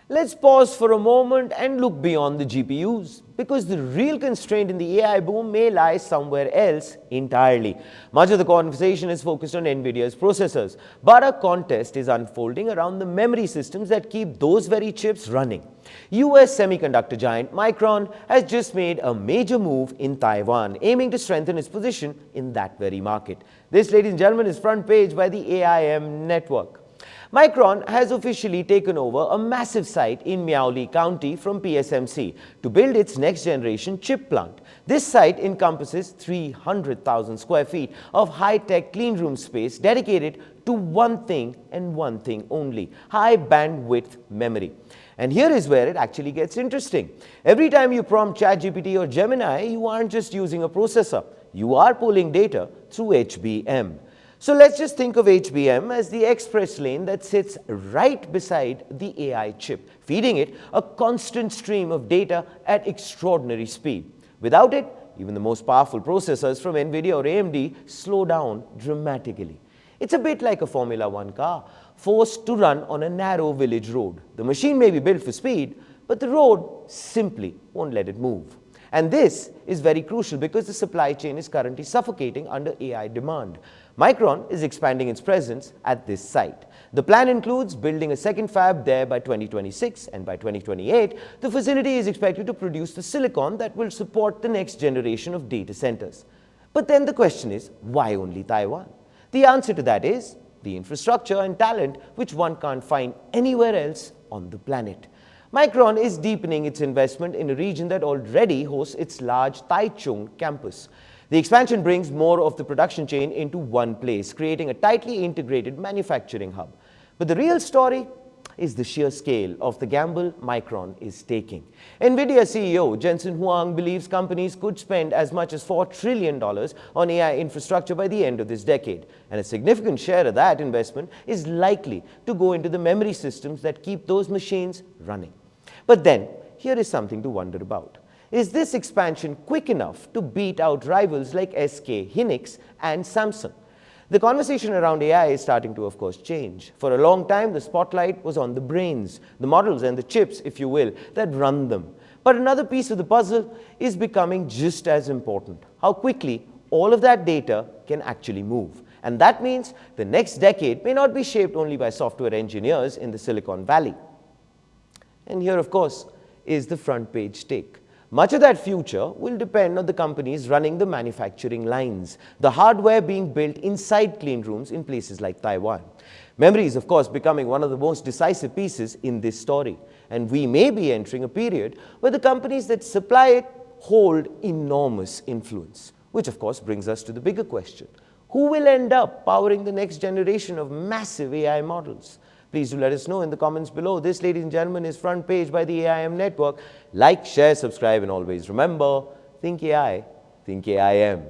Let's pause for a moment and look beyond the GPUs, because the real constraint in the AI boom may lie somewhere else entirely. Much of the conversation is focused on NVIDIA's processors, but a contest is unfolding around the memory systems that keep those very chips running. US semiconductor giant Micron has just made a major move in Taiwan, aiming to strengthen its position in that very market. This, ladies and gentlemen, is Front Page by the AIM network. Micron has officially taken over a massive site in Miaoli County from PSMC to build its next-generation chip plant. This site encompasses 300,000 square feet of high-tech cleanroom space dedicated to one thing and one thing only: high-bandwidth memory. And here is where it actually gets interesting. Every time you prompt ChatGPT or Gemini, you aren't just using a processor. You are pulling data through HBM. So let's just think of HBM as the express lane that sits right beside the AI chip, feeding it a constant stream of data at extraordinary speed. Without it, even the most powerful processors from NVIDIA or AMD slow down dramatically. It's a bit like a Formula One car, forced to run on a narrow village road. The machine may be built for speed, but the road simply won't let it move. And this is very crucial because the supply chain is currently suffocating under AI demand. Micron is expanding its presence at this site. The plan includes building a second fab there by 2026, and by 2028, the facility is expected to produce the silicon that will support the next generation of data centers. But then the question is, why only Taiwan? The answer to that is the infrastructure and talent which one can't find anywhere else on the planet. Micron is deepening its investment in a region that already hosts its large Taichung campus. The expansion brings more of the production chain into one place, creating a tightly integrated manufacturing hub. But the real story is the sheer scale of the gamble Micron is taking. NVIDIA CEO Jensen Huang believes companies could spend as much as $4 trillion on AI infrastructure by the end of this decade, and a significant share of that investment is likely to go into the memory systems that keep those machines running. But then, here is something to wonder about. Is this expansion quick enough to beat out rivals like SK Hynix and Samsung? The conversation around AI is starting to, of course, change. For a long time, the spotlight was on the brains, the models and the chips, if you will, that run them. But another piece of the puzzle is becoming just as important: how quickly all of that data can actually move. And that means the next decade may not be shaped only by software engineers in the Silicon Valley. And here, of course, is the front page take. Much of that future will depend on the companies running the manufacturing lines, the hardware being built inside clean rooms in places like Taiwan. Memory is, of course, becoming one of the most decisive pieces in this story. And we may be entering a period where the companies that supply it hold enormous influence. Which, of course, brings us to the bigger question: who will end up powering the next generation of massive AI models? Please do let us know in the comments below. This, ladies and gentlemen, is Front Page by the AIM network. Like, share, subscribe, and always remember, think AI, think AIM.